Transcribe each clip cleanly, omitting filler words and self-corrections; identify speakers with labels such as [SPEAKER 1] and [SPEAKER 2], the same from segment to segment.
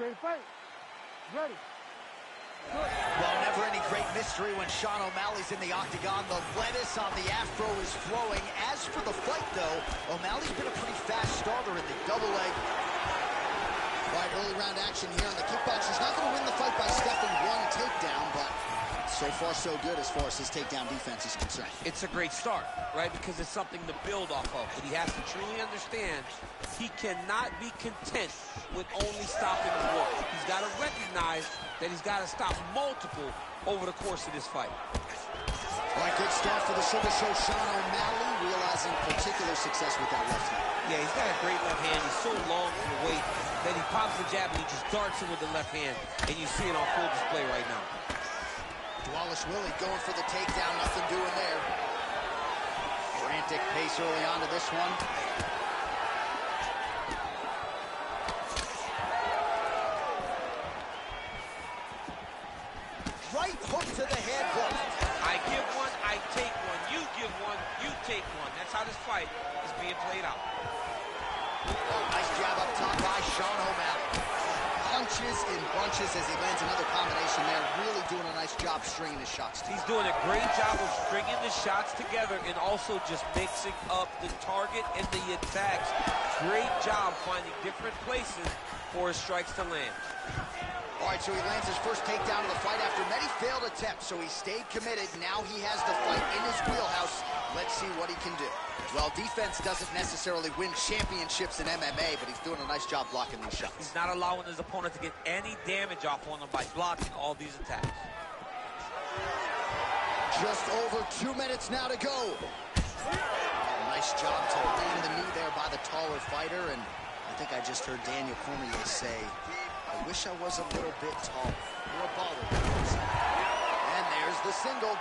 [SPEAKER 1] ready to fight? Ready.
[SPEAKER 2] Well, never any great mystery when Sean O'Malley's in the octagon. The lettuce on the afro is flowing. As for the fight, though, O'Malley's been a pretty fast starter in the double leg.
[SPEAKER 3] All right, early round action here on the kickboxer's not going to win the fight by stuffing one takedown, but so far so good as far as his takedown defense is concerned.
[SPEAKER 4] It's a great start, right? Because it's something to build off of. But he has to truly understand he cannot be content with only stopping one. He's got to recognize that he's got to stop multiple over the course of this fight.
[SPEAKER 3] All right, good start for the Sugar Show. Sean O'Malley realizing particular success with that left hand.
[SPEAKER 4] Yeah, he's got a great left hand. He's so long for the weight that he pops the jab and he just darts in with the left hand. And you see it on full display right now.
[SPEAKER 3] Wallace Willie going for the takedown, nothing doing there.
[SPEAKER 2] Frantic pace early on to this one. Right hook to the head block.
[SPEAKER 4] I give one, I take one. You give one, you take one. That's how this fight is being played out.
[SPEAKER 2] Oh, nice jab up top by Sean O'Malley.
[SPEAKER 3] Punches in bunches as he lands another combination there. Really doing a nice job stringing his shots together.
[SPEAKER 4] He's doing a great job of stringing the shots together and also just mixing up the target and the attacks. Great job finding different places for his strikes to land.
[SPEAKER 2] All right, so he lands his first takedown of the fight after many failed attempts, so he stayed committed. Now he has the fight in his wheelhouse. Let's see what he can do. Well, defense doesn't necessarily win championships in MMA, but he's doing a nice job blocking these shots.
[SPEAKER 4] He's not allowing his opponent to get any damage off on him by blocking all these attacks.
[SPEAKER 3] Just over 2 minutes now to go.
[SPEAKER 2] Nice job to land the knee there by the taller fighter, and I think I just heard Daniel Cormier say, I wish I was a little bit taller. More baller. And there's the single.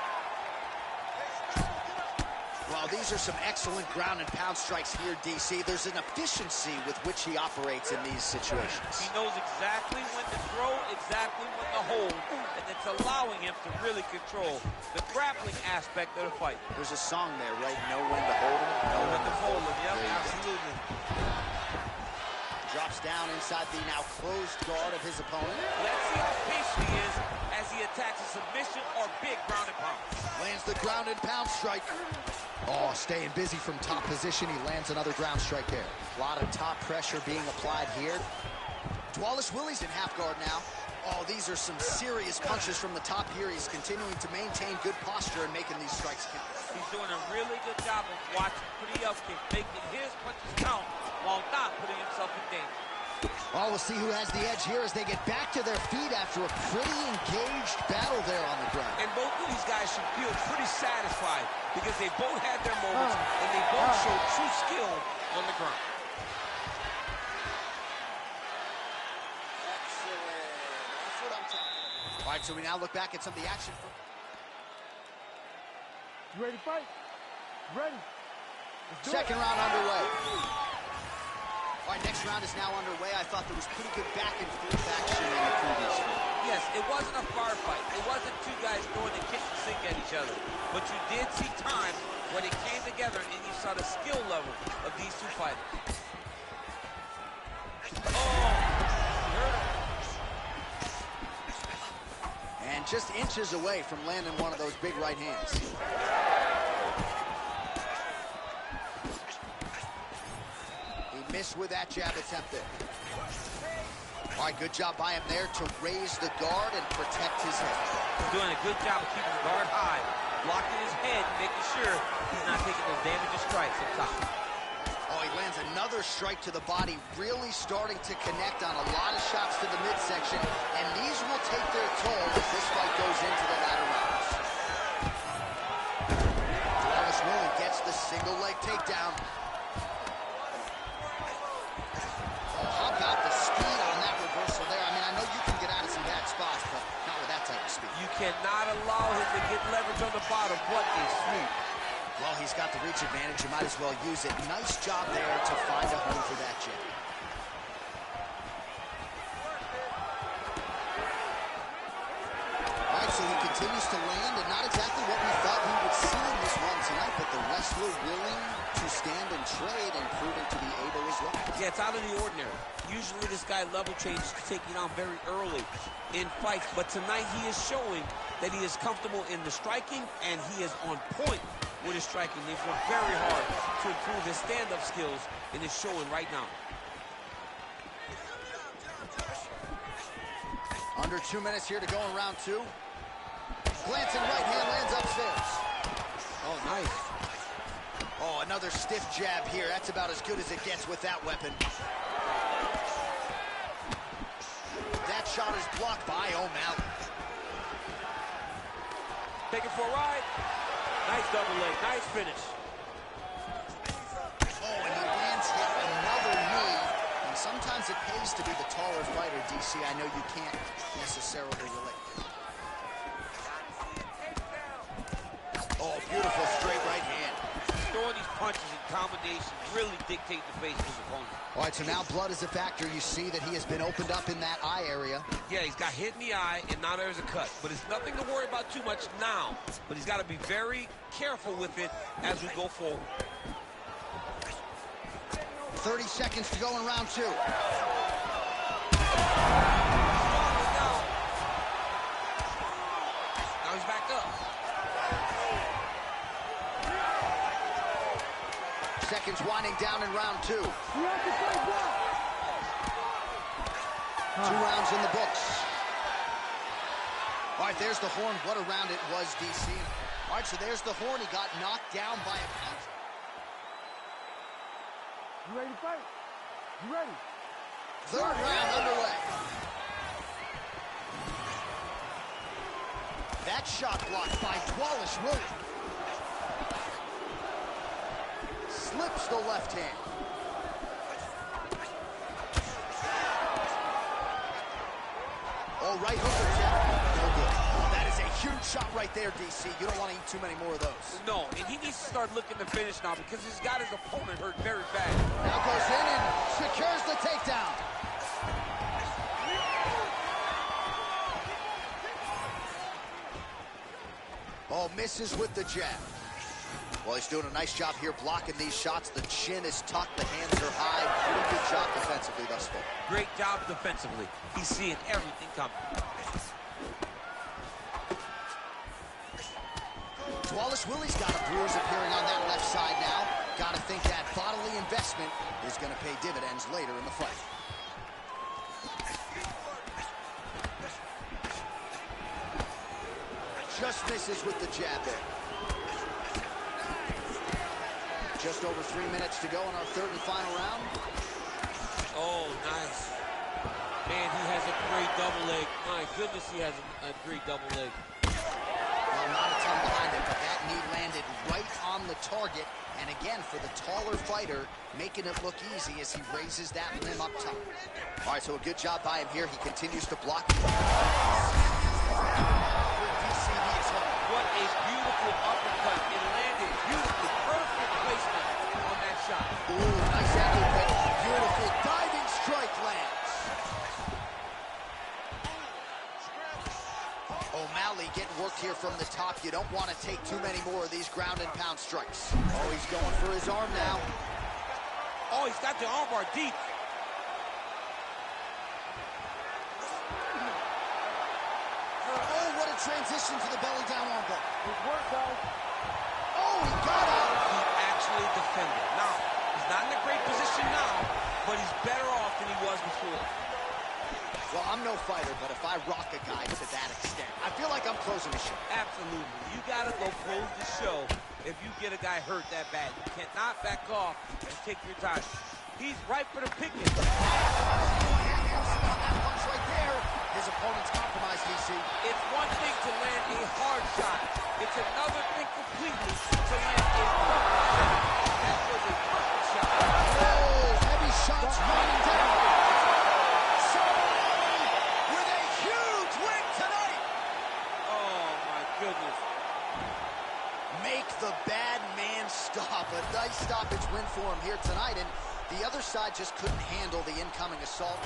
[SPEAKER 2] Well, these are some excellent ground and pound strikes here, DC. There's an efficiency with which he operates in these situations.
[SPEAKER 4] He knows exactly when to throw, exactly when to hold, and it's allowing him to really control the grappling aspect of the fight.
[SPEAKER 2] There's a song there, right? Know when to hold him.
[SPEAKER 4] Know when to hold him, yep, absolutely.
[SPEAKER 2] Drops down inside the now closed guard of his opponent.
[SPEAKER 4] Let's see how patient he is as he attacks a submission or big ground and pound.
[SPEAKER 3] Lands the ground and pound strike. Oh, staying busy from top position. He lands another ground strike there.
[SPEAKER 2] A lot of top pressure being applied here.
[SPEAKER 3] Wallace Willie's in half guard now. Oh, these are some serious punches from the top here. He's continuing to maintain good posture and making these strikes count.
[SPEAKER 4] He's doing a really good job of watching for the upkick, making his punches count while not putting himself in danger.
[SPEAKER 3] Well, we'll see who has the edge here as they get back to their feet after a pretty engaged battle there on the ground.
[SPEAKER 4] And both of these guys should feel pretty satisfied because they both had their moments and they both showed true skill on the ground.
[SPEAKER 3] Excellent. That's what I'm talking about. All right, so we now look back at some of the action.
[SPEAKER 1] You ready to fight? Ready.
[SPEAKER 3] Second round underway. All right, next round is now underway. I thought there was pretty good back and forth action in the previous round.
[SPEAKER 4] Yes, it wasn't a firefight. It wasn't two guys throwing the kitchen sink at each other. But you did see times when it came together and you saw the skill level of these two fighters. Oh, hurt him.
[SPEAKER 3] And just inches away from landing one of those big right hands. Missed with that jab attempt there. All right, good job by him there to raise the guard and protect his head.
[SPEAKER 4] He's doing a good job of keeping the guard high, blocking his head, making sure he's not taking those damaging strikes up top.
[SPEAKER 3] Oh, he lands another strike to the body, really starting to connect on a lot of shots to the midsection, and these will take their toll as this fight goes into the latter rounds. Wallace Willie gets the single leg takedown.
[SPEAKER 4] You cannot allow him to get leverage on the bottom. What a sweep.
[SPEAKER 3] Well, he's got the reach advantage. You might as well use it. Nice job there to find a home for that jab. All right, so he
[SPEAKER 2] continues to land, and not exactly what we thought we would see in this one tonight, but the wrestler willing to stand and trade and proving to be able as well.
[SPEAKER 4] Yeah, it's out of the ordinary. Usually this guy level changes to take you down very early in fights, but tonight he is showing that he is comfortable in the striking, and he is on point with his striking. They've worked very hard to improve his stand-up skills, and it's showing right now.
[SPEAKER 2] Under 2 minutes here to go in round two. Glancing right hand lands upstairs.
[SPEAKER 4] Oh, nice.
[SPEAKER 2] Oh, another stiff jab here. That's about as good as it gets with that weapon. That shot is blocked by O'Malley.
[SPEAKER 4] Take it for a ride. Nice double leg. Nice finish.
[SPEAKER 2] Oh, and he lands yet another knee. And sometimes it pays to be the taller fighter, DC. I know you can't necessarily relate. Oh, beautiful straight right hand.
[SPEAKER 4] Throwing these punches in combination really dictate the face of his opponent.
[SPEAKER 2] All right, so now blood is a factor. You see that he has been opened up in that eye area.
[SPEAKER 4] Yeah, he's got hit in the eye, and now there's a cut. But it's nothing to worry about too much now. But he's got to be very careful with it as we go forward.
[SPEAKER 2] 30 seconds to go in round two.
[SPEAKER 4] Now he's back up.
[SPEAKER 2] Seconds winding down in round two. 2 rounds in the books. All right, there's the horn. What a round it was, DC. All right, so there's the horn. He got knocked down by a punch.
[SPEAKER 1] You ready to fight? You ready?
[SPEAKER 2] Third round underway. That shot blocked by Wallace Williams. Slips the left hand. Oh, right hook attempt. No good. That is a huge shot right there, DC. You don't want to eat too many more of those.
[SPEAKER 4] No, and he needs to start looking to finish now because he's got his opponent hurt very bad.
[SPEAKER 2] Now goes in and secures the takedown. Oh, misses with the jab. Well, he's doing a nice job here blocking these shots. The chin is tucked, the hands are high. Pretty good job defensively thus far.
[SPEAKER 4] Great job defensively. He's seeing everything coming.
[SPEAKER 2] Wallace Willie's got a bruise appearing on that left side now. Got to think that bodily investment is going to pay dividends later in the fight. Just misses with the jab there. Just over 3 minutes to go in our third and final round.
[SPEAKER 4] Oh, nice. Man, he has a great double leg. My goodness, he has a great double leg.
[SPEAKER 2] Well, not a ton behind it, but that knee landed right on the target. And again, for the taller fighter, making it look easy as he raises that limb up top. All right, so a good job by him here. He continues to block.
[SPEAKER 4] What a beautiful uppercut. It landed beautifully. Perfect placement on that shot.
[SPEAKER 2] Ooh, nice angle, but beautiful diving strike lands. O'Malley getting worked here from the top. You don't want to take too many more of these ground and pound strikes. Oh, he's going for his arm now.
[SPEAKER 4] Oh, he's got the armbar deep.
[SPEAKER 2] Oh, what a transition to the belly down armbar.
[SPEAKER 1] Good work, guys.
[SPEAKER 2] Oh, he got out.
[SPEAKER 4] He actually defended. Now, he's not in a great position now, but he's better off than he was before.
[SPEAKER 2] Well, I'm no fighter, but if I rock a guy to that extent, I feel like I'm closing the show.
[SPEAKER 4] Absolutely. You got to go close the show if you get a guy hurt that bad. You cannot back off and take your time. He's right for the picking.
[SPEAKER 2] On that punch right there, his opponent's compromised, DC.
[SPEAKER 4] It's one thing to land a hard shot. It's another thing completely to land a perfect shot. That was a perfect shot.
[SPEAKER 2] Oh, heavy shots raining down. Somebody with a huge win tonight.
[SPEAKER 4] Oh, my goodness.
[SPEAKER 2] Make the bad man stop. A nice stoppage win for him here tonight, and the other side just couldn't handle the incoming assault.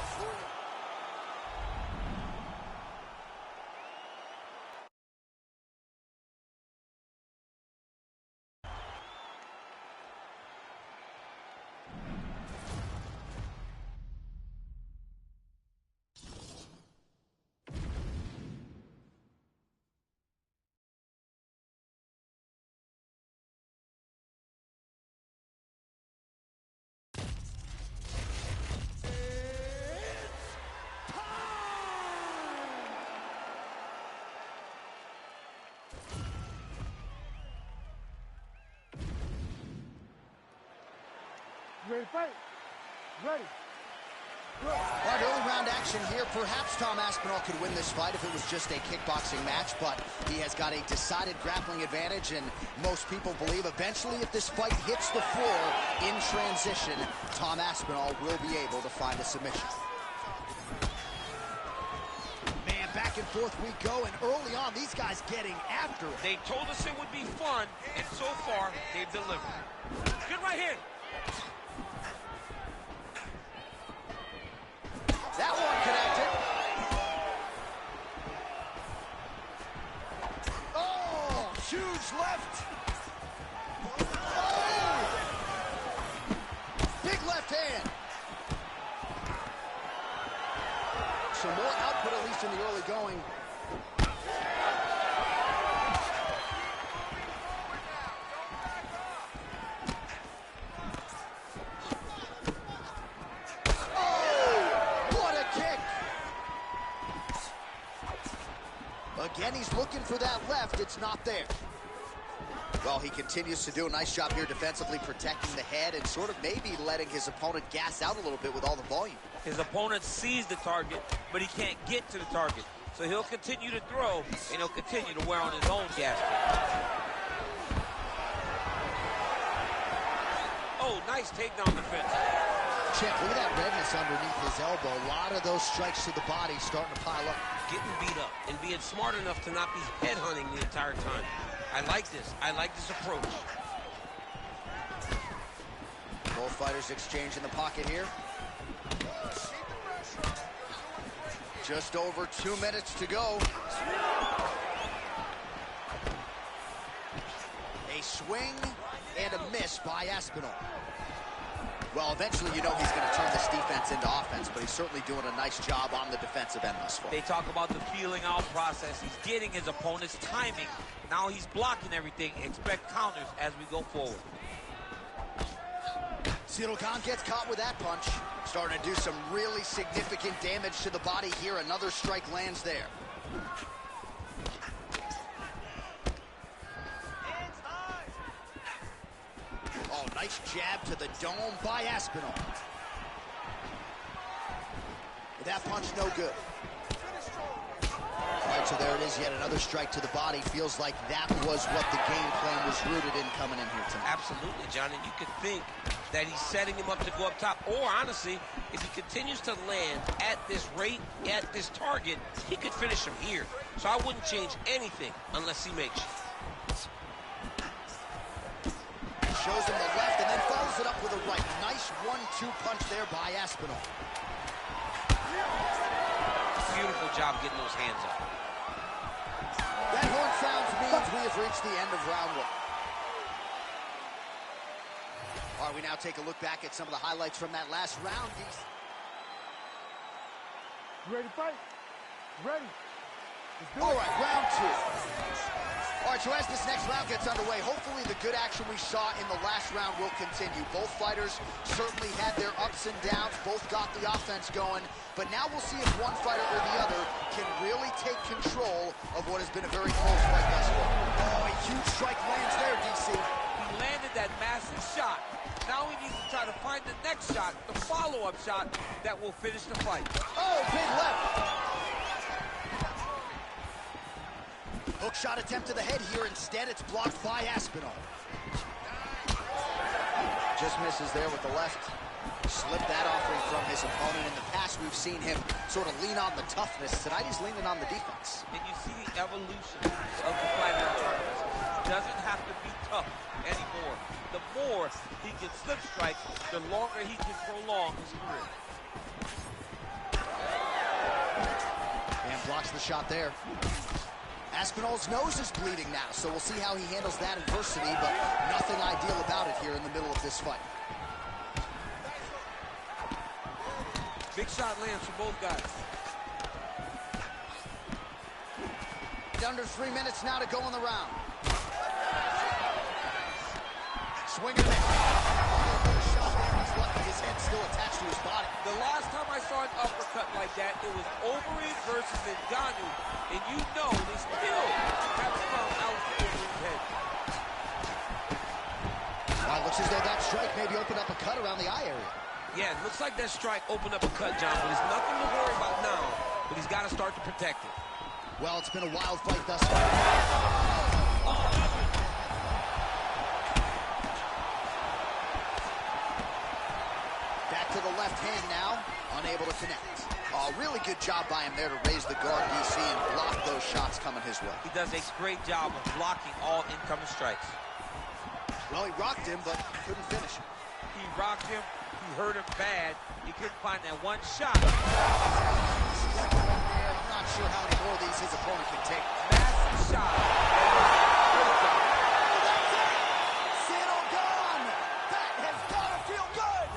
[SPEAKER 1] You ready to fight? Ready.
[SPEAKER 2] All right, early round action here. Perhaps Tom Aspinall could win this fight if it was just a kickboxing match, but he has got a decided grappling advantage, and most people believe eventually if this fight hits the floor in transition, Tom Aspinall will be able to find a submission. Man, back and forth we go, and early on, these guys getting after it.
[SPEAKER 4] They told us it would be fun, and so far, they've delivered. Good right here.
[SPEAKER 2] That one connected. Oh, huge left. Oh! Big left hand. Some more output, at least in the early going. Again, he's looking for that left. It's not there. Well, he continues to do a nice job here defensively, protecting the head and sort of maybe letting his opponent gas out a little bit with all the volume.
[SPEAKER 4] His opponent sees the target, but he can't get to the target. So he'll continue to throw, and he'll continue to wear on his own gas. Oh, nice takedown defense.
[SPEAKER 2] Champ, look at that redness underneath his elbow. A lot of those strikes to the body starting to pile up.
[SPEAKER 4] Getting beat up and being smart enough to not be headhunting the entire time. I like this. I like this approach.
[SPEAKER 2] Both fighters exchange in the pocket here. Just over 2 minutes to go. A swing and a miss by Aspinall. Well, eventually, you know he's going to turn this defense into offense, but he's certainly doing a nice job on the defensive end thus far.
[SPEAKER 4] They talk about the feeling out process. He's getting his opponent's timing. Now he's blocking everything. Expect counters as we go forward.
[SPEAKER 2] Ciryl Gane gets caught with that punch. Starting to do some really significant damage to the body here. Another strike lands there. Oh, nice jab to the dome by Aspinall. That punch no good. All right, so there it is, yet another strike to the body. Feels like that was what the game plan was rooted in coming in here tonight.
[SPEAKER 4] Absolutely, John, and you could think that he's setting him up to go up top. Or, honestly, if he continues to land at this rate, at this target, he could finish him here. So I wouldn't change anything unless he makes it.
[SPEAKER 2] Shows him the left and then follows it up with a right. Nice 1-2 punch there by Aspinall.
[SPEAKER 4] Beautiful job getting those hands up.
[SPEAKER 2] That horn sounds means we have reached the end of round one. All right, we now take a look back at some of the highlights from that last round.
[SPEAKER 1] You ready to fight? Ready.
[SPEAKER 2] All right, round two. All right, so as this next round gets underway, hopefully the good action we saw in the last round will continue. Both fighters certainly had their ups and downs, both got the offense going, but now we'll see if one fighter or the other can really take control of what has been a very close fight thus far. Oh, a huge strike lands there, DC.
[SPEAKER 4] He landed that massive shot. Now he needs to try to find the next shot, the follow-up shot that will finish the fight.
[SPEAKER 2] Oh, big left. Hook shot attempt to the head here. Instead, it's blocked by Aspinall. Just misses there with the left. Slipped that offering from his opponent. In the past, we've seen him sort of lean on the toughness. Tonight, he's leaning on the defense.
[SPEAKER 4] And you see the evolution of the fighter. Doesn't have to be tough anymore. The more he can slip strike, the longer he can prolong his career.
[SPEAKER 2] And blocks the shot there. Aspinall's nose is bleeding now, so we'll see how he handles that adversity, but nothing ideal about it here in the middle of this fight.
[SPEAKER 4] Big shot lands for both guys.
[SPEAKER 2] Under 3 minutes now to go in the round. Swing and miss. His head still attached to his body.
[SPEAKER 4] The last time I saw an uppercut like that, it was Overeem versus Ngannou, and you know they still haven't found out Overeem's head.
[SPEAKER 2] Looks as though that strike may be opened up a cut around the eye area.
[SPEAKER 4] Yeah, it looks like that strike opened up a cut, John, but it's nothing to worry about now, but he's got to start to protect it.
[SPEAKER 2] Well, it's been a wild fight thus far. Back to the left hand now, unable to connect. Oh, really good job by him there to raise the guard, DC, and block those shots coming his way.
[SPEAKER 4] He does a great job of blocking all incoming strikes.
[SPEAKER 2] Well, he rocked him, but couldn't finish him.
[SPEAKER 4] He rocked him, he hurt him bad. He couldn't find that one shot.
[SPEAKER 2] Not sure how many more of these his opponent can take.
[SPEAKER 4] Massive shot.
[SPEAKER 2] Cyril gone! That has got to feel good!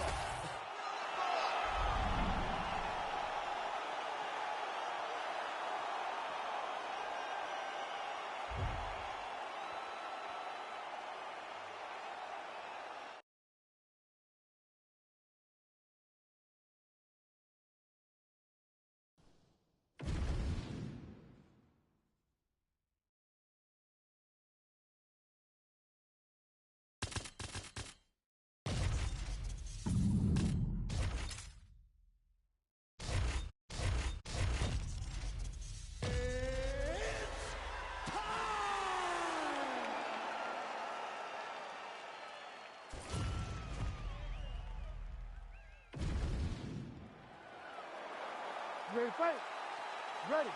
[SPEAKER 1] Ready to fight? Ready.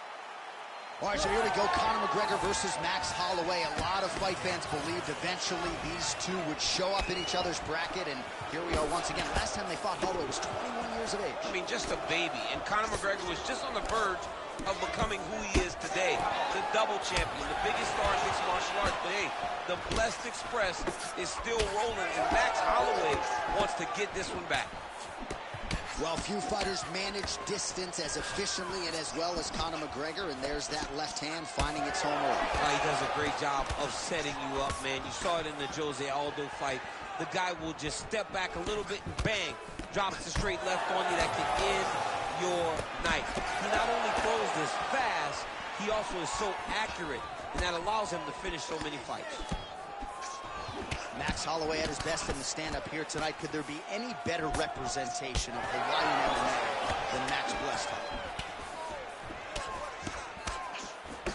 [SPEAKER 2] All right, so here we go. Conor McGregor versus Max Holloway. A lot of fight fans believed eventually these two would show up in each other's bracket, and here we are once again. Last time they fought, Holloway was 21 years of age.
[SPEAKER 4] I mean, just a baby. And Conor McGregor was just on the verge of becoming who he is today. The double champion, the biggest star in mixed martial arts. But hey, the Blessed Express is still rolling, and Max Holloway wants to get this one back.
[SPEAKER 2] Well, few fighters manage distance as efficiently and as well as Conor McGregor, and there's that left hand finding its home run.
[SPEAKER 4] He does a great job of setting you up, man. You saw it in the Jose Aldo fight. The guy will just step back a little bit and bang, drops the straight left on you that can end your night. He not only throws this fast, he also is so accurate, and that allows him to finish so many fights.
[SPEAKER 2] Max Holloway at his best in the stand-up here tonight. Could there be any better representation of Hawaiian MMA than Max Blessed Holloway?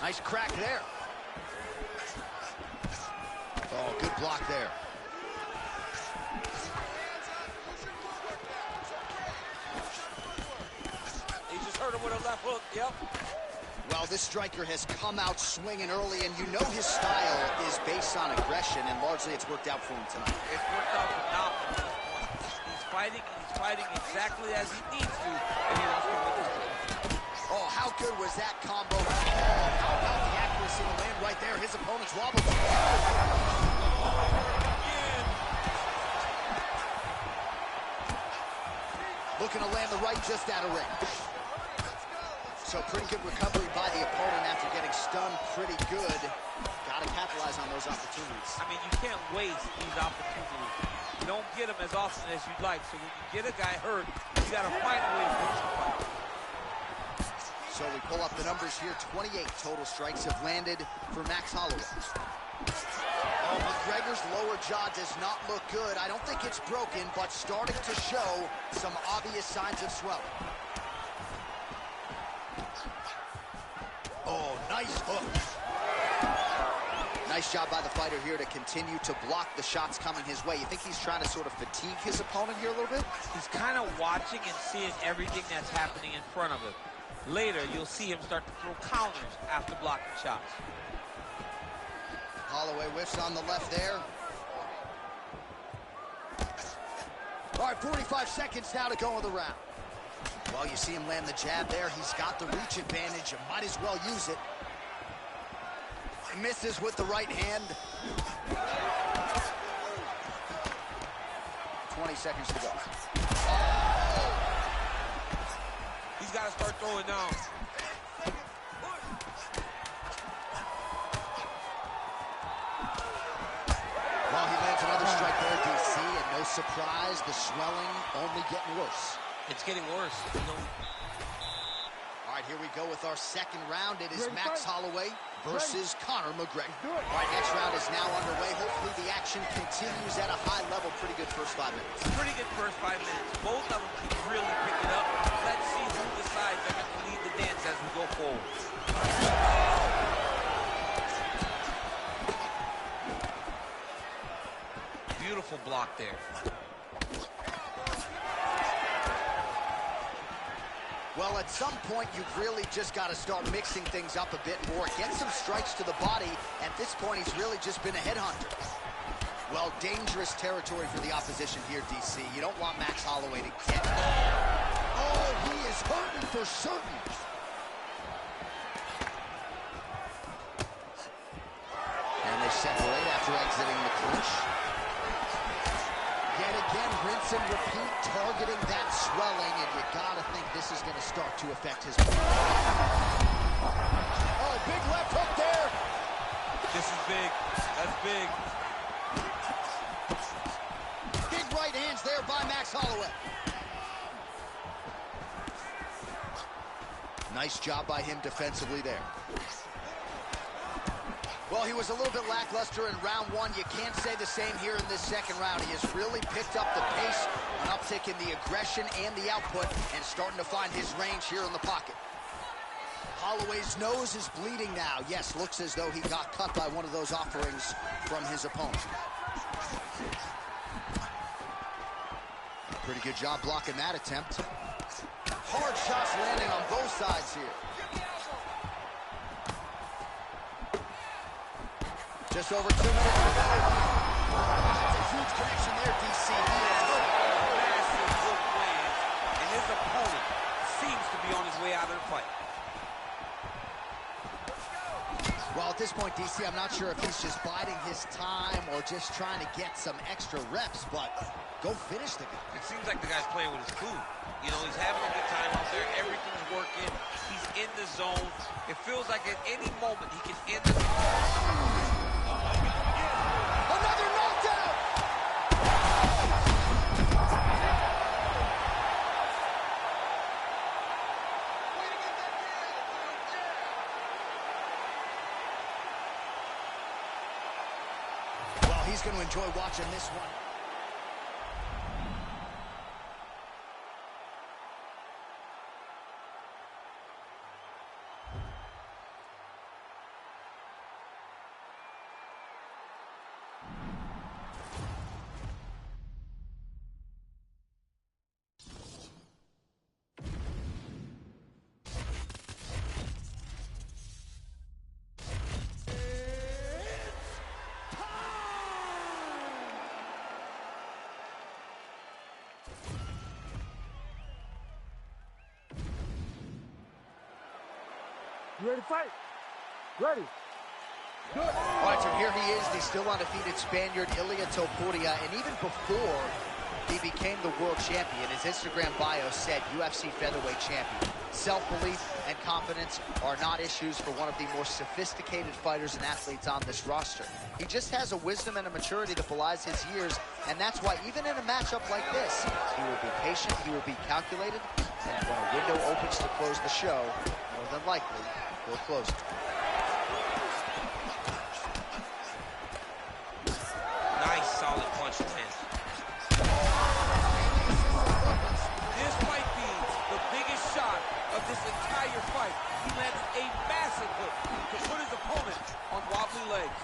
[SPEAKER 2] Nice crack there. Oh, good block there.
[SPEAKER 4] He just hurt him with a left hook, yep.
[SPEAKER 2] Well, this striker has come out swinging early, and you know his style is based on aggression, and largely it's worked out for him tonight.
[SPEAKER 4] It's worked out phenomenally. He's fighting exactly as he needs to, and he wants to win this fight.
[SPEAKER 2] Oh, how good was that combo? Oh, how about the accuracy to land right there? His opponent's wobbled. Looking to land the right just out of range. So pretty good recovery by the opponent after getting stunned pretty good. Got to capitalize on those opportunities.
[SPEAKER 4] I mean, you can't waste these opportunities. You don't get them as often as you'd like. So when you get a guy hurt, you got to find a way to finish the fight.
[SPEAKER 2] So we pull up the numbers here. 28 total strikes have landed for Max Holloway. Oh, McGregor's lower jaw does not look good. I don't think it's broken, but starting to show some obvious signs of swelling. Oh, nice hook. Nice job by the fighter here to continue to block the shots coming his way. You think he's trying to sort of fatigue his opponent here a little bit?
[SPEAKER 4] He's kind of watching and seeing everything that's happening in front of him. Later, you'll see him start to throw counters after blocking shots.
[SPEAKER 2] Holloway whiffs on the left there. All right, 45 seconds now to go in the round. Well, you see him land the jab there. He's got the reach advantage. You might as well use it. He misses with the right hand. 20 seconds to go.
[SPEAKER 4] He's got to start throwing down.
[SPEAKER 2] Well, he lands another strike there, DC, and no surprise, the swelling only getting worse.
[SPEAKER 4] It's getting worse. You know.
[SPEAKER 2] All right, Here we go with our second round. It is Max Holloway versus Conor McGregor.
[SPEAKER 1] Do it.
[SPEAKER 2] All right, next round is now underway. Hopefully the action continues at a high level. Pretty good first 5 minutes.
[SPEAKER 4] Pretty good first 5 minutes. Both of them can really pick it up. Let's see who decides they're going to lead the dance as we go forward. Beautiful block there.
[SPEAKER 2] Well, at some point, you've really just got to start mixing things up a bit more. Get some strikes to the body. At this point, he's really just been a headhunter. Well, dangerous territory for the opposition here, DC. You don't want Max Holloway to get... Oh, he is hurting for certain. And they separate after exiting the clinch. Yet again, rinse and repeat, targeting that swelling, and you gotta think this is gonna start to affect his... Oh, big left hook there!
[SPEAKER 4] This is big. That's big.
[SPEAKER 2] Big right hands there by Max Holloway. Nice job by him defensively there. Well, he was a little bit lackluster in round one. You can't say the same here in this second round. He has really picked up the pace, an uptick in the aggression and the output, and starting to find his range here in the pocket. Holloway's nose is bleeding now. Yes, looks as though he got cut by one of those offerings from his opponent. Pretty good job blocking that attempt. Hard shots landing on both sides here. Just over 2 minutes to go. That's a huge connection there, DC.
[SPEAKER 4] Massive hook lands, and his opponent seems to be on his way out of the fight.
[SPEAKER 2] Well, at this point, DC, I'm not sure if he's just biding his time or just trying to get some extra reps, but go finish the guy.
[SPEAKER 4] It seems like the guy's playing with his food. You know, he's having a good time out there. Everything's working. He's in the zone. It feels like at any moment he can end the...
[SPEAKER 2] Another knockdown! Well, he's going to enjoy watching this one.
[SPEAKER 1] You ready to fight? Ready. Good.
[SPEAKER 2] All right, so here he is, the still undefeated Spaniard, Ilia Topuria, and even before he became the world champion, his Instagram bio said UFC featherweight champion. Self-belief and confidence are not issues for one of the more sophisticated fighters and athletes on this roster. He just has a wisdom and a maturity that belies his years, and that's why even in a matchup like this, he will be patient, he will be calculated, and when a window opens to close the show, more than likely, he'll close it.
[SPEAKER 4] Nice, solid punch attempt. This might be the biggest shot of this entire fight. He landed a massive hook to put his opponent on wobbly legs.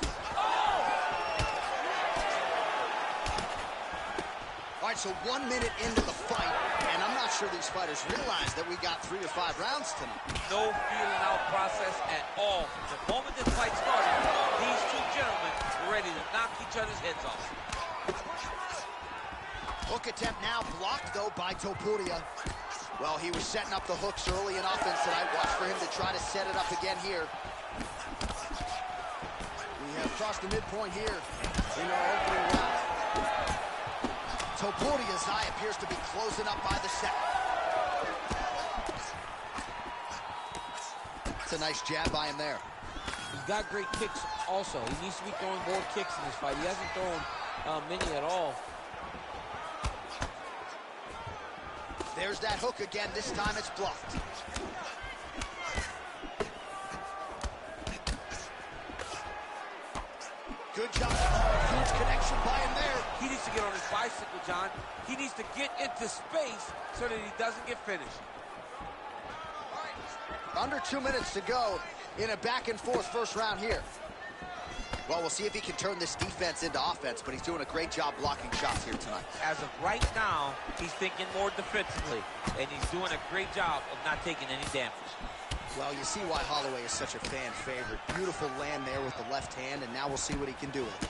[SPEAKER 2] All right, so 1 minute into the fight, and I'm not sure these fighters realize that we got 3 or 5 rounds tonight.
[SPEAKER 4] No feeling out process at all. The moment this fight started, these two gentlemen were ready to knock each other's heads off.
[SPEAKER 2] Hook attempt now blocked, though, by Topuria. Well, he was setting up the hooks early in offense tonight. Watch for him to try to set it up again here. We have crossed the midpoint here in our opening round. Topuria's eye appears to be closing up by the second. It's a nice jab by him there.
[SPEAKER 5] He's got great kicks also. He needs to be throwing more kicks in this fight. He hasn't thrown many at all.
[SPEAKER 2] There's that hook again. This time it's blocked. Good job. Huge connection by him there.
[SPEAKER 4] He needs to get on his bicycle, John. He needs to get into space so that he doesn't get finished.
[SPEAKER 2] Under 2 minutes to go in a back-and-forth first round here. Well, we'll see if he can turn this defense into offense, but he's doing a great job blocking shots here tonight.
[SPEAKER 4] As of right now, he's thinking more defensively, and he's doing a great job of not taking any damage.
[SPEAKER 2] Well, you see why Holloway is such a fan favorite. Beautiful land there with the left hand, and now we'll see what he can do with it.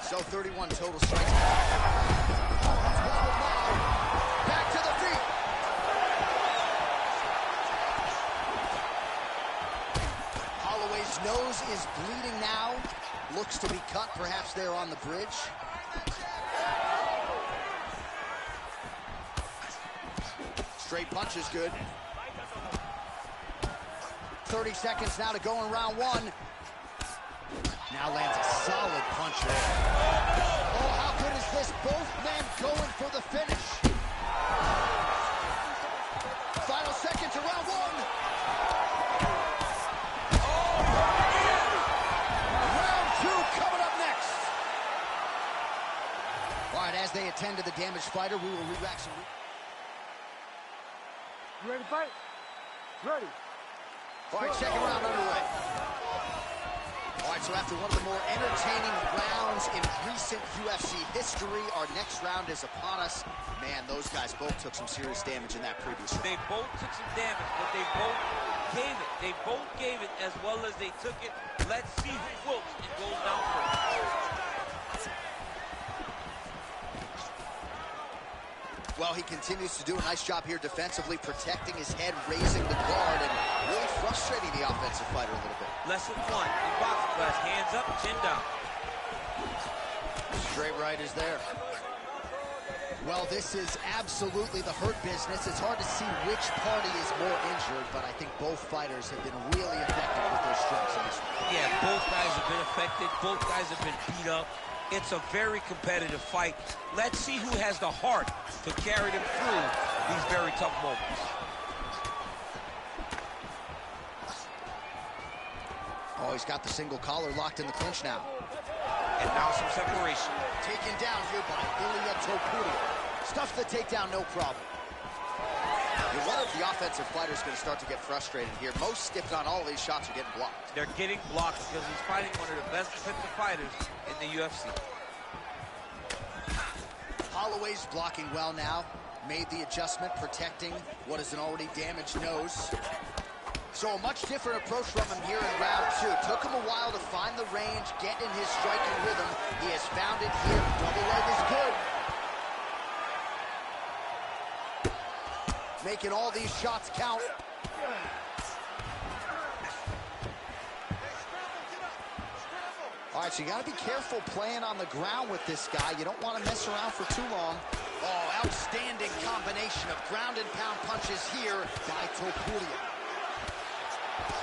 [SPEAKER 2] So 31 total strikes. Back to the feet. Holloway's nose is bleeding now. Looks to be cut, perhaps there on the bridge. Straight punch is good. 30 seconds now to go in round one. Now lands a solid punch there. Oh, how good is this? Both men going for the finish. Final seconds of round one. Round two coming up next. All right, as they attend to the damaged fighter, we will re-rack some...
[SPEAKER 1] You ready to fight? Ready.
[SPEAKER 2] All right, second round underway. All right, so after one of the more entertaining rounds in recent UFC history, our next round is upon us. Man, those guys both took some serious damage in that previous round.
[SPEAKER 4] They both took some damage, but they both gave it. They both gave it as well as they took it. Let's see who wilts and goes down first.
[SPEAKER 2] Well, he continues to do a nice job here defensively, protecting his head, raising the guard, and really frustrating the offensive fighter a little bit.
[SPEAKER 4] Lesson one in boxing class, hands up, chin down.
[SPEAKER 2] Straight right is there. Well, this is absolutely the hurt business. It's hard to see which party is more injured, but I think both fighters have been really effective with their strikes in this one.
[SPEAKER 4] Yeah, both guys have been affected. Both guys have been beat up. It's a very competitive fight. Let's see who has the heart to carry them through these very tough moments.
[SPEAKER 2] Oh, he's got the single collar locked in the clinch now.
[SPEAKER 4] And now some separation.
[SPEAKER 2] Taken down here by Ilia Topuria. Stuffs the takedown, no problem. You wonder if the offensive fighter is going to start to get frustrated here. Most, if not all, of these shots are getting blocked.
[SPEAKER 4] They're getting blocked because he's fighting one of the best defensive fighters in the UFC.
[SPEAKER 2] Holloway's blocking well now. Made the adjustment, protecting what is an already damaged nose. So a much different approach from him here in round two. Took him a while to find the range, get in his striking rhythm. He has found it here. Double leg is good. Making all these shots count. All right, so you got to be careful playing on the ground with this guy. You don't want to mess around for too long. Oh, outstanding combination of ground and pound punches here by Topuria.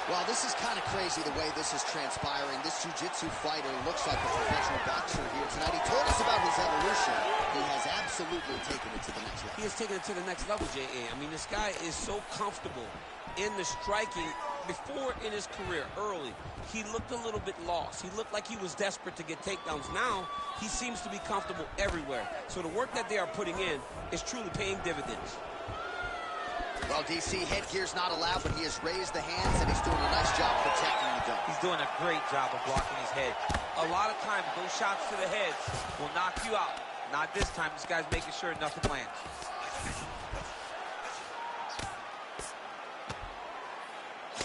[SPEAKER 2] Well, this is kind of crazy the way this is transpiring. This jiu-jitsu fighter looks like a professional boxer here tonight. He told us about his evolution. He has absolutely taken it to the next level.
[SPEAKER 4] He has taken it to the next level, J.A. I mean, this guy is so comfortable in the striking. Before in his career, early, he looked a little bit lost. He looked like he was desperate to get takedowns. Now, he seems to be comfortable everywhere. So the work that they are putting in is truly paying dividends.
[SPEAKER 2] Well, DC, headgear's not allowed, but he has raised the hands, and he's doing a nice job protecting the dome.
[SPEAKER 4] He's doing a great job of blocking his head. A lot of times, those shots to the heads will knock you out. Not this time. This guy's making sure nothing lands.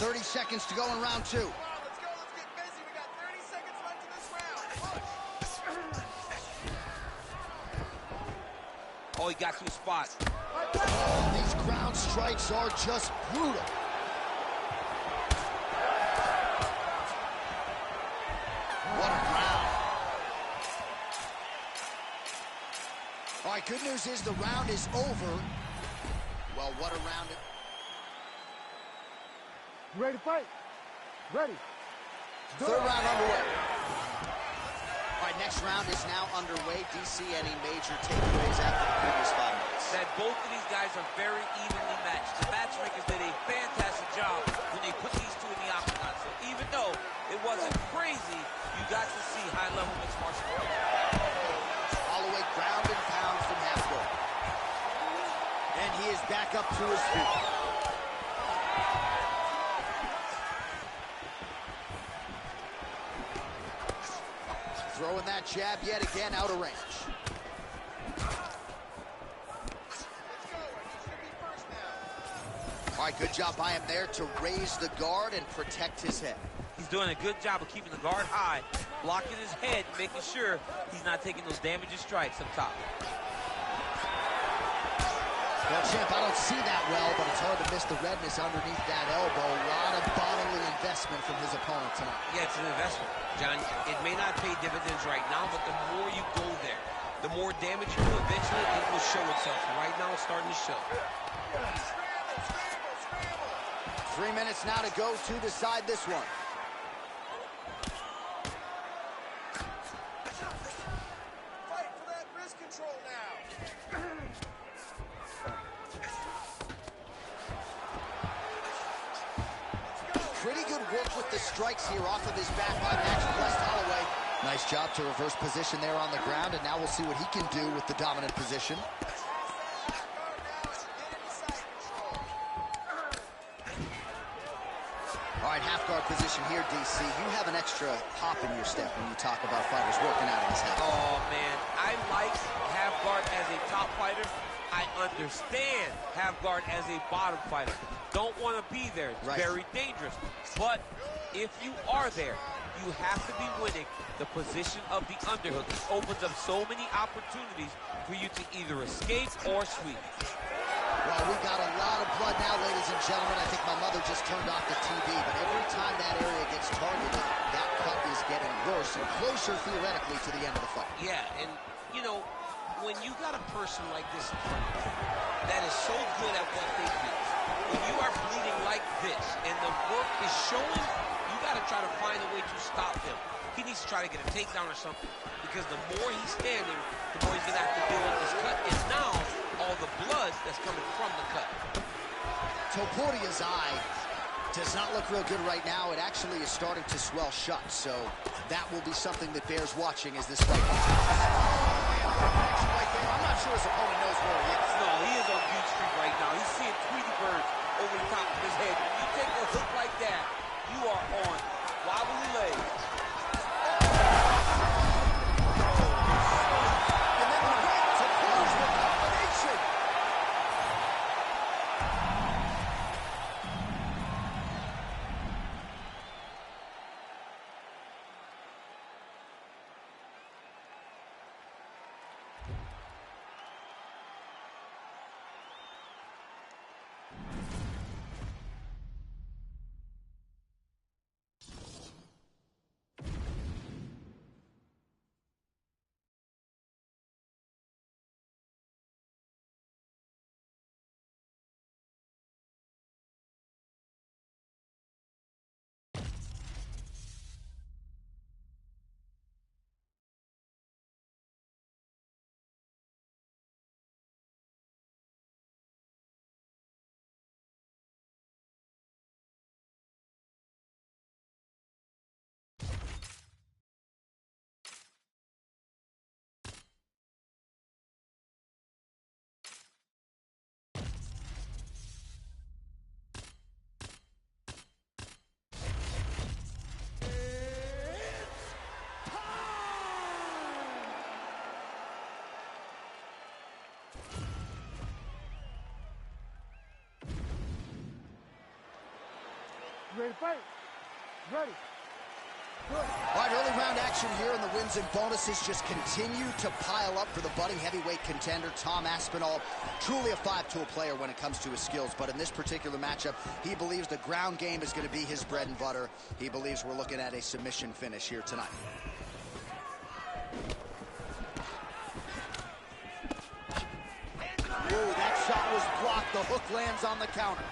[SPEAKER 2] .30 seconds to go in round two.
[SPEAKER 3] Let's go. Let's get busy. We got 30 seconds left in this round.
[SPEAKER 4] Oh, he got to a spot.
[SPEAKER 2] Oh, these ground strikes are just brutal. What a round. All right, good news is the round is over. Well, what a round.
[SPEAKER 1] You ready to fight? Ready.
[SPEAKER 2] Third round underway. All right, next round is now underway. DC, any major takeaways after the previous 5 minutes?
[SPEAKER 4] That both of these guys are very evenly matched. The matchmakers did a fantastic job high-level mixed martial arts.
[SPEAKER 2] Holloway ground and pound from half guard. And he is back up to his feet. Throwing that jab yet again out of range. All right, good job by him there to raise the guard and protect his head.
[SPEAKER 4] He's doing a good job of keeping the guard high, blocking his head, making sure he's not taking those damaging strikes up top.
[SPEAKER 2] Well, champ, I don't see that well, but it's hard to miss the redness underneath that elbow. A lot of bodily investment from his opponent tonight.
[SPEAKER 4] Yeah, it's an investment, John. It may not pay dividends right now, but the more you go there, the more damage you do, eventually it will show itself. Right now, it's starting to show.
[SPEAKER 2] 3 minutes now to go to decide this one.
[SPEAKER 3] Fight for that wrist control now.
[SPEAKER 2] Pretty good work with the strikes here off of his back by Max West Holloway. Nice job to reverse position there on the ground, and now we'll see what he can do with the dominant position. All right, half guard position here, DC. You have an extra hop in your step when you talk about fighters working out of his half.
[SPEAKER 4] Oh, man, I like half guard as a top fighter. I understand half guard as a bottom fighter. Don't want to be there. It's very dangerous. But if you are there, you have to be winning the position of the underhook. It opens up so many opportunities for you to either escape or sweep.
[SPEAKER 2] Well, we got a lot of blood now, ladies and gentlemen. I think my mother just turned off the TV, but every time that area gets targeted, that cut is getting worse and closer, theoretically, to the end of the fight.
[SPEAKER 4] Yeah, and, you know, when you got a person like this in front of you that is so good at what they do, when you are bleeding like this and the work is showing, you got to try to find a way to stop him. He needs to try to get a takedown or something, because the more he's standing, the more he's going to have to deal with this cut. And now, all the blood that's coming from the cut.
[SPEAKER 2] Topuria's eye does not look real good right now. It actually is starting to swell shut, so that will be something that bears watching as this fight continues. I'm not sure his opponent knows where he is.
[SPEAKER 4] No, he is on Beach Street right now. He's seeing Tweety birds over the top of his head. When you take a hook like that, you are on wobbly legs.
[SPEAKER 2] And then the right to close the combination.
[SPEAKER 1] Ready to fight? Ready. Good.
[SPEAKER 2] All right, early round action here, and the wins and bonuses just continue to pile up for the budding heavyweight contender, Tom Aspinall. Truly a five-tool player when it comes to his skills, but in this particular matchup, he believes the ground game is going to be his bread and butter. He believes we're looking at a submission finish here tonight. Ooh, that shot was blocked. The hook lands on the counter.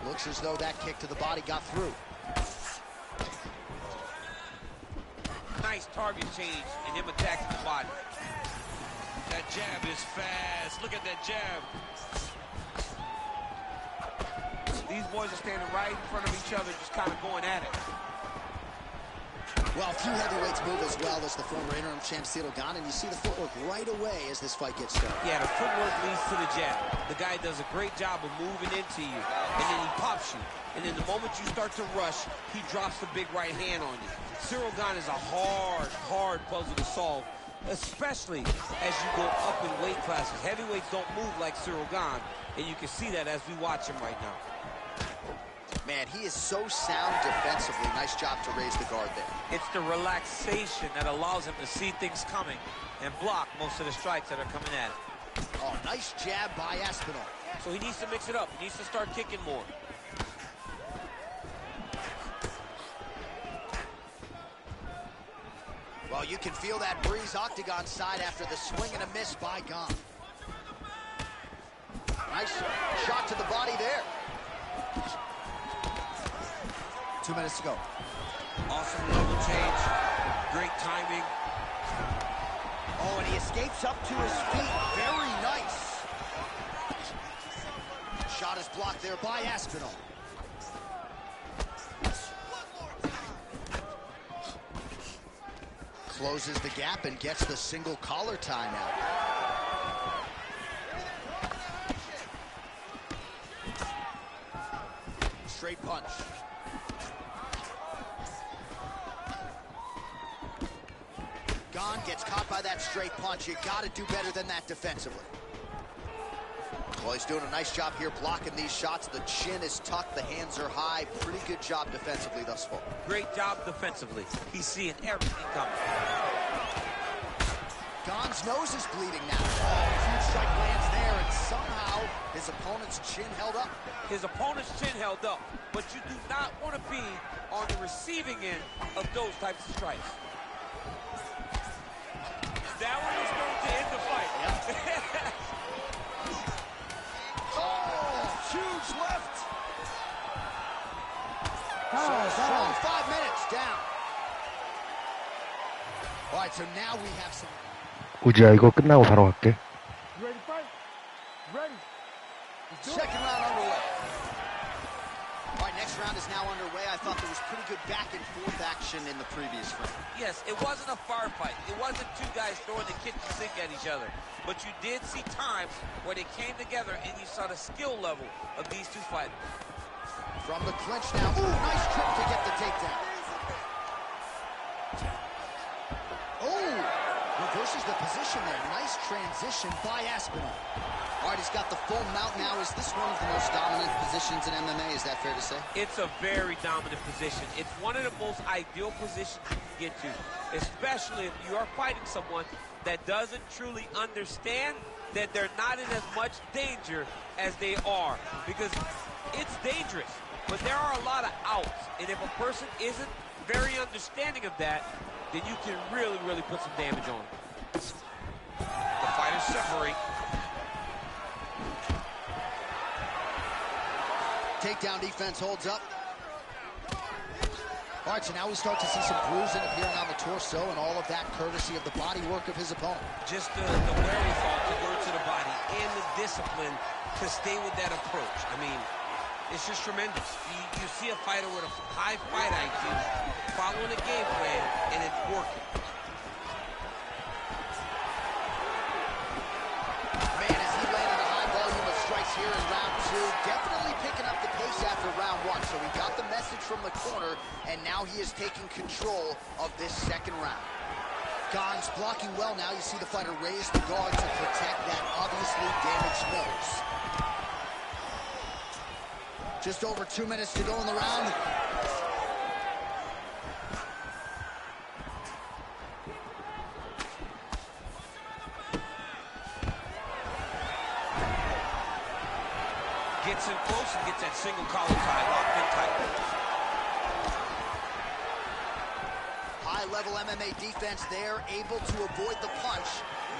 [SPEAKER 2] Looks as though that kick to the body got through.
[SPEAKER 4] Nice target change and him attacking the body. That jab is fast. Look at that jab. These boys are standing right in front of each other, just kind of going at it.
[SPEAKER 2] Well, a few heavyweights move as well as the former interim champ Ciryl Gane, and you see the footwork right away as this fight gets started.
[SPEAKER 4] Yeah, the footwork leads to the jab. The guy does a great job of moving into you, and then he pops you. And then the moment you start to rush, he drops the big right hand on you. Ciryl Gane is a hard puzzle to solve, especially as you go up in weight classes. Heavyweights don't move like Ciryl Gane, and you can see that as we watch him right now.
[SPEAKER 2] Man, he is so sound defensively. Nice job to raise the guard there.
[SPEAKER 4] It's the relaxation that allows him to see things coming and block most of the strikes that are coming at him.
[SPEAKER 2] Oh, nice jab by Aspinall.
[SPEAKER 4] So he needs to mix it up. He needs to start kicking more.
[SPEAKER 2] Well, you can feel that breeze octagon side after the swing and a miss by Gane. Nice shot to the body there. 2 minutes to go.
[SPEAKER 4] Awesome level change. Great timing.
[SPEAKER 2] Oh, and he escapes up to his feet. Very nice. Shot is blocked there by Aspinall. Closes the gap and gets the single collar timeout. Straight punch. Gane gets caught by that straight punch. You got to do better than that defensively. Well, he's doing a nice job here blocking these shots. The chin is tucked, the hands are high. Pretty good job defensively thus far.
[SPEAKER 4] Great job defensively. He's seeing everything coming.
[SPEAKER 2] Gane's nose is bleeding now. Oh, huge strike lands there, and somehow his opponent's chin held up.
[SPEAKER 4] His opponent's chin held up, but you do not want to be on the receiving end of those types of strikes. That one is going to end the fight.
[SPEAKER 2] Yep. Oh, huge left. Strong 5 minutes down. All right, so now we have some.
[SPEAKER 1] 우지야, 이거 끝나고 바로 갈게.
[SPEAKER 3] You ready to fight? Ready.
[SPEAKER 2] Second round underway. All right, next round is now underway. I thought there was pretty good back and forth action in the previous round.
[SPEAKER 4] Yes, it wasn't a firefight. It wasn't two guys throwing the kitchen sink at each other. But you did see times where they came together and you saw the skill level of these two fighters.
[SPEAKER 2] From the clinch now. Ooh, nice trip to get the takedown. Oh, reverses the position there. Nice transition by Aspinall. All right, he's got the full mount now. Is this one of the most dominant positions in MMA? Is that fair to say?
[SPEAKER 4] It's a very dominant position. It's one of the most ideal positions you can get to, especially if you are fighting someone that doesn't truly understand that they're not in as much danger as they are, because it's dangerous, but there are a lot of outs, and if a person isn't very understanding of that, then you can really put some damage on them. The fighters separate.
[SPEAKER 2] Takedown defense holds up. All right, so now we start to see some bruising appearing on the torso, and all of that courtesy of the body work of his opponent.
[SPEAKER 4] Just the wherewithal to go to the body and the discipline to stay with that approach. I mean, it's just tremendous. You see a fighter with a high fight IQ following a game plan, and it's working.
[SPEAKER 2] Man, as he landed a high volume of strikes here in round two, definitely picking up the pace after round one. So he got the message from the corner, and now he is taking control of this second round. Gane's blocking well now. You see the fighter raise the guard to protect that obviously damaged nose. Just over 2 minutes to go in the round.
[SPEAKER 4] Gets in close and gets that single collar tie locked in tight.
[SPEAKER 2] High-level MMA defense there, able to avoid the punch.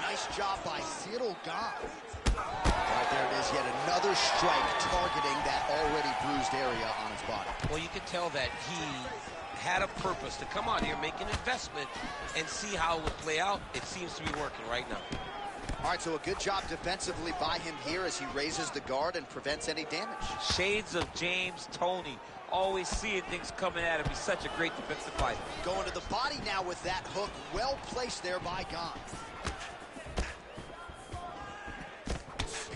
[SPEAKER 2] Nice job by Ciryl Gane. Right there it is, yet another strike targeting that already bruised area on his body.
[SPEAKER 4] Well, you can tell that he had a purpose to come out here, make an investment, and see how it would play out. It seems to be working right now.
[SPEAKER 2] All right, so a good job defensively by him here as he raises the guard and prevents any damage.
[SPEAKER 4] Shades of James Toney. Always seeing things coming at him. He's such a great defensive fighter.
[SPEAKER 2] Going to the body now with that hook. Well placed there by Gane.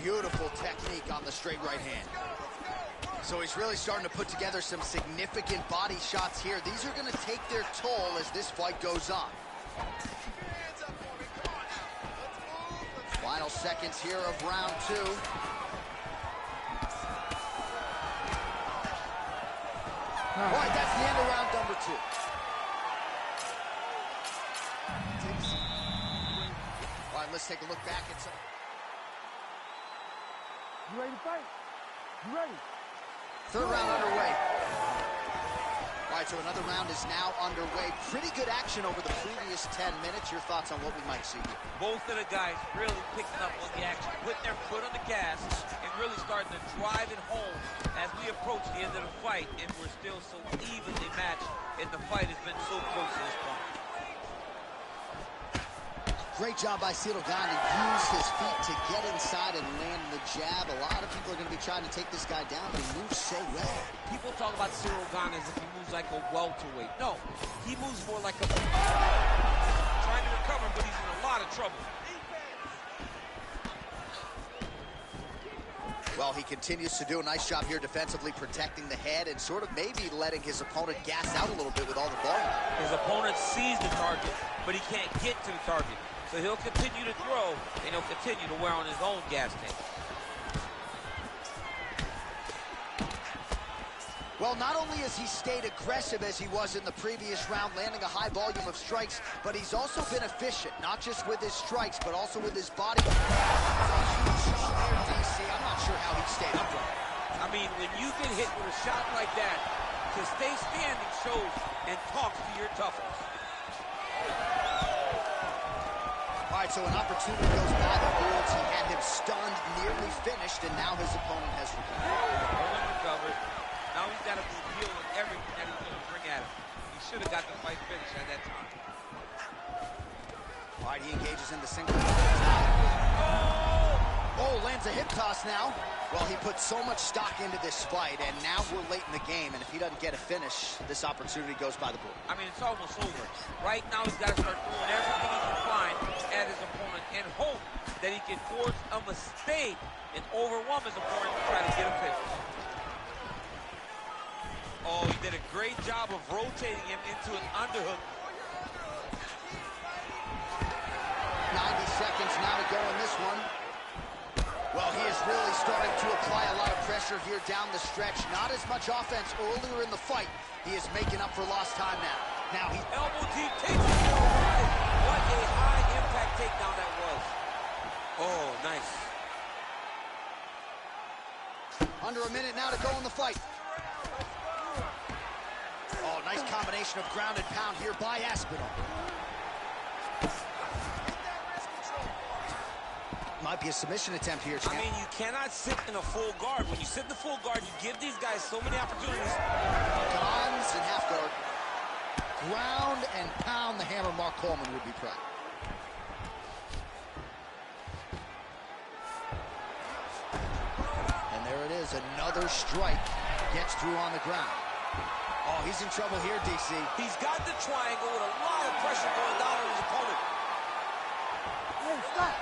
[SPEAKER 2] Beautiful technique on the straight right hand. So he's really starting to put together some significant body shots here. These are going to take their toll as this fight goes on. Final seconds here of round 2. All right, that's the end of round number 2. All right, let's take a look back at some...
[SPEAKER 1] You ready to fight? You ready?
[SPEAKER 2] Third round underway. All right, so another round is now underway. Pretty good action over the previous 10 minutes. Your thoughts on what we might see here?
[SPEAKER 4] Both of the guys really picking up on the action, putting their foot on the gas, and really starting to drive it home as we approach the end of the fight, and we're still so evenly matched, and the fight has been so close to this point.
[SPEAKER 2] Great job by Ciryl Gane to use his feet to get inside and land the jab. A lot of people are going to be trying to take this guy down, but he moves so well.
[SPEAKER 4] People talk about Ciryl Gane as if he moves like a welterweight. No, he moves more like a... trying to recover, but he's in a lot of trouble.
[SPEAKER 2] Well, he continues to do a nice job here defensively, protecting the head and sort of maybe letting his opponent gas out a little bit with all the volume.
[SPEAKER 4] His opponent sees the target, but he can't get to the target. So he'll continue to throw, and he'll continue to wear on his own gas tank.
[SPEAKER 2] Well, not only has he stayed aggressive as he was in the previous round, landing a high volume of strikes, but he's also been efficient, not just with his strikes, but also with his body. DC, I'm not sure how he stayed upright.
[SPEAKER 4] I mean, when you get hit with a shot like that, to stay standing shows and talks to your toughness.
[SPEAKER 2] All right, so an opportunity goes by the Wolves. He had him stunned, nearly finished, and now his opponent has
[SPEAKER 4] recovered. Now he's got to deal with everything that he's going to bring at him. He should have got the fight finished at that time.
[SPEAKER 2] All right, he engages in the single. Oh, lands a hip toss now. Well, he put so much stock into this fight, and now we're late in the game, and if he doesn't get a finish, this opportunity goes by the board.
[SPEAKER 4] I mean, it's almost over. Right now, he's got to start throwing everything he can find at his opponent and hope that he can force a mistake and overwhelm his opponent to try to get a finish. Oh, he did a great job of rotating him into an underhook.
[SPEAKER 2] 90 seconds now to go in this one. Well, he is really starting to apply a lot of pressure here down the stretch. Not as much offense earlier in the fight. He is making up for lost time now. Now he...
[SPEAKER 4] Elbow deep takes it. What a high-impact takedown that was. Oh, nice.
[SPEAKER 2] Under a minute now to go in the fight. Oh, nice combination of ground and pound here by Aspinall. Might be a submission attempt here, champ.
[SPEAKER 4] I mean, you cannot sit in a full guard. When you sit in the full guard, you give these guys so many opportunities.
[SPEAKER 2] Gane's in half guard. Ground and pound, the hammer. Mark Coleman would be proud. And there it is, another strike. Gets through on the ground. Oh, he's in trouble here, DC.
[SPEAKER 4] He's got the triangle with a lot of pressure going down on his opponent.
[SPEAKER 1] Hey, stop.